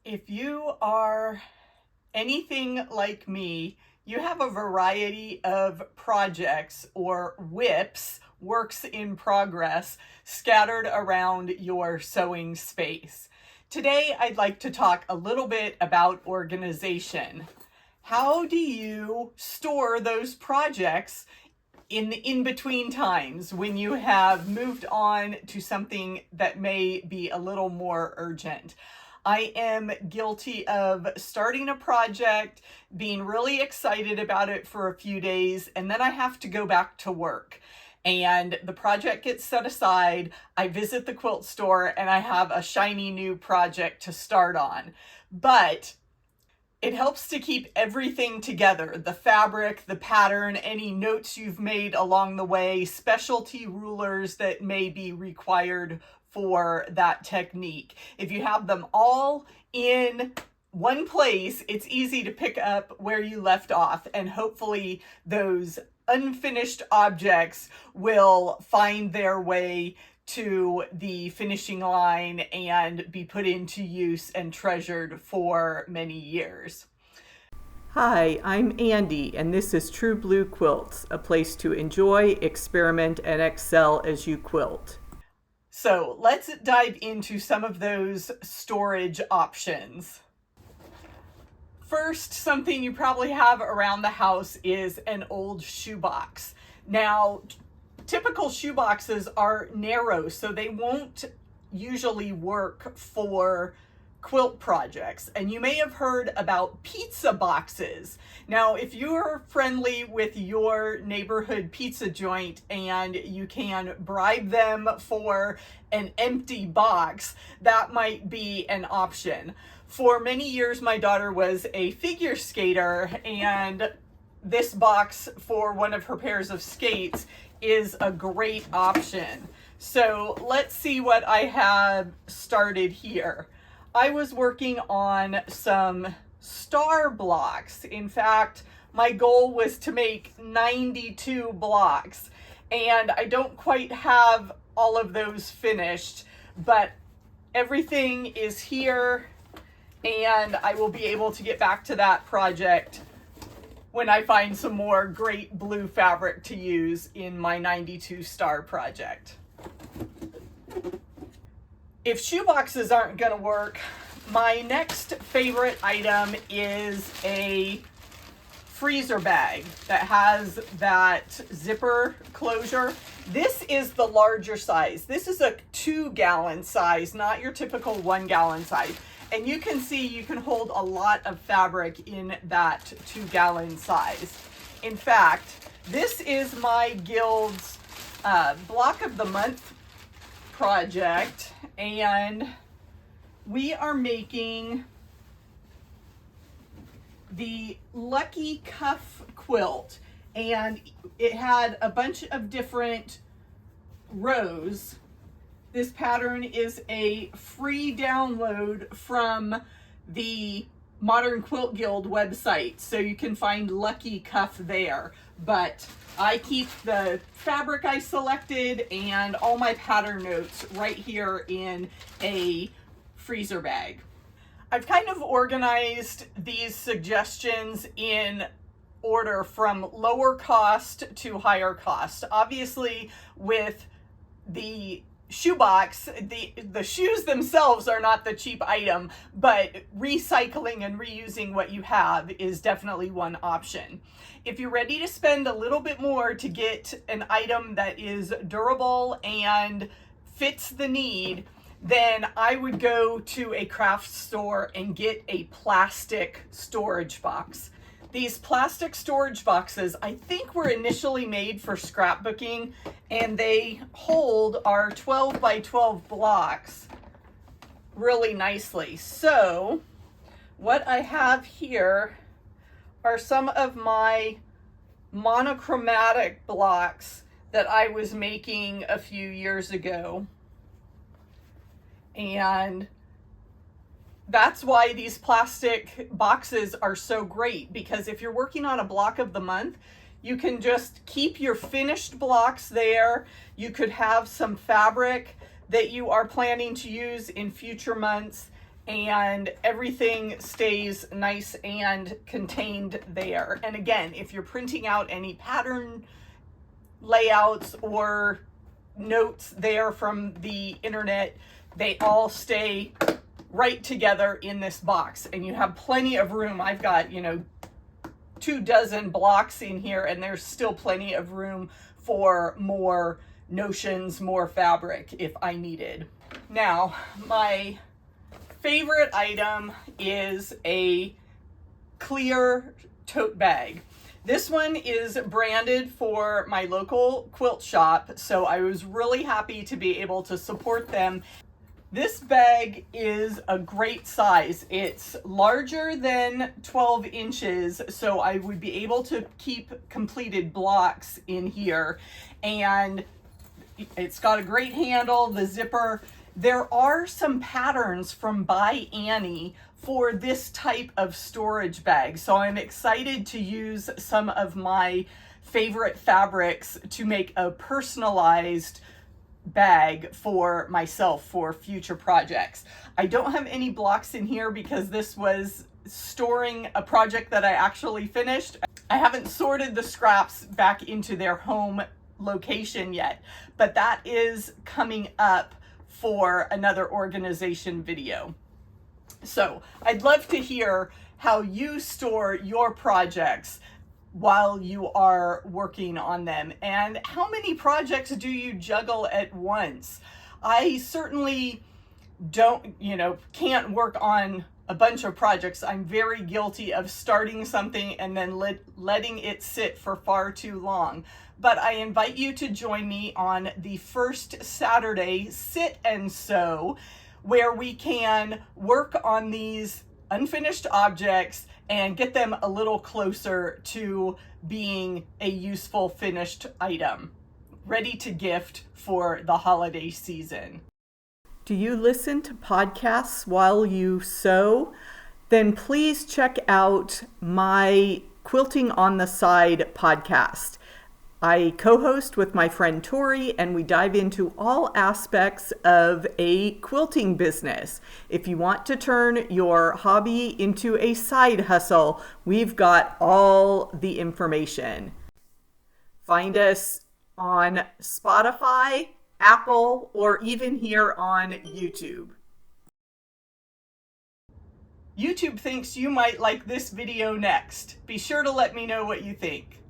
If you are anything like me, you have a variety of projects or WIPs, works in progress, scattered around your sewing space. Today, I'd like to talk a little bit about organization. How do you store those projects in the in-between times when you have moved on to something that may be a little more urgent? I am guilty of starting a project, being really excited about it for a few days, and then I have to go back to work. And the project gets set aside, I visit the quilt store, and I have a shiny new project to start on. But it helps to keep everything together, the fabric, the pattern, any notes you've made along the way, specialty rulers that may be required for that technique. If you have them all in one place, it's easy to pick up where you left off, and hopefully those unfinished objects will find their way to the finishing line and be put into use and treasured for many years. Hi, I'm Andy, and this is True Blue Quilts, a place to enjoy, experiment, and excel as you quilt. So let's dive into some of those storage options. First, something you probably have around the house is an old shoebox. Now, typical shoeboxes are narrow, so they won't usually work for quilt projects. And you may have heard about pizza boxes. Now, if you're friendly with your neighborhood pizza joint and you can bribe them for an empty box, that might be an option. For many years, my daughter was a figure skater, and this box for one of her pairs of skates is a great option. So let's see what I have started here. I was working on some star blocks. In fact, my goal was to make 92 blocks, and I don't quite have all of those finished, but everything is here, and I will be able to get back to that project when I find some more great blue fabric to use in my 92 star project. If shoeboxes aren't going to work, my next favorite item is a freezer bag that has that zipper closure. This is the larger size. This is a 2-gallon size, not your typical 1-gallon size. And you can see you can hold a lot of fabric in that 2-gallon size. In fact, this is my guild's block of the month project, and we are making the Lucky Cuff quilt, and it had a bunch of different rows. This pattern is a free download from the Modern Quilt Guild website, so you can find Lucky Cuff there. But I keep the fabric I selected and all my pattern notes right here in a freezer bag. I've kind of organized these suggestions in order from lower cost to higher cost. Obviously, with the shoebox, the shoes themselves are not the cheap item, but recycling and reusing what you have is definitely one option. If you're ready to spend a little bit more to get an item that is durable and fits the need, then I would go to a craft store and get a plastic storage box. These plastic storage boxes, I think, were initially made for scrapbooking, and they hold our 12 by 12 blocks really nicely. So what I have here are some of my monochromatic blocks that I was making a few years ago. And that's why these plastic boxes are so great, because if you're working on a block of the month, you can just keep your finished blocks there. You could have some fabric that you are planning to use in future months, and everything stays nice and contained there. And again, if you're printing out any pattern layouts or notes there from the internet, they all stay right together in this box, and you have plenty of room. I've got, 24 blocks in here, and there's still plenty of room for more notions, more fabric if I needed. Now, my favorite item is a clear tote bag. This one is branded for my local quilt shop, so I was really happy to be able to support them. This bag is a great size. It's larger than 12 inches, so I would be able to keep completed blocks in here. And it's got a great handle, the zipper. There are some patterns from By Annie for this type of storage bag, so I'm excited to use some of my favorite fabrics to make a personalized bag for myself for future projects. I don't have any blocks in here because this was storing a project that I actually finished. I haven't sorted the scraps back into their home location yet, but that is coming up for another organization video. So I'd love to hear how you store your projects while you are working on them, and how many projects do you juggle at once. I certainly can't work on a bunch of projects. I'm very guilty of starting something and then letting it sit for far too long. But I invite you to join me on the first Saturday Sit and Sew, where we can work on these unfinished objects and get them a little closer to being a useful finished item, ready to gift for the holiday season. Do you listen to podcasts while you sew? Then please check out my Quilting on the Side podcast. I co-host with my friend Tori, and we dive into all aspects of a quilting business. If you want to turn your hobby into a side hustle, we've got all the information. Find us on Spotify, Apple, or even here on YouTube. YouTube thinks you might like this video next. Be sure to let me know what you think.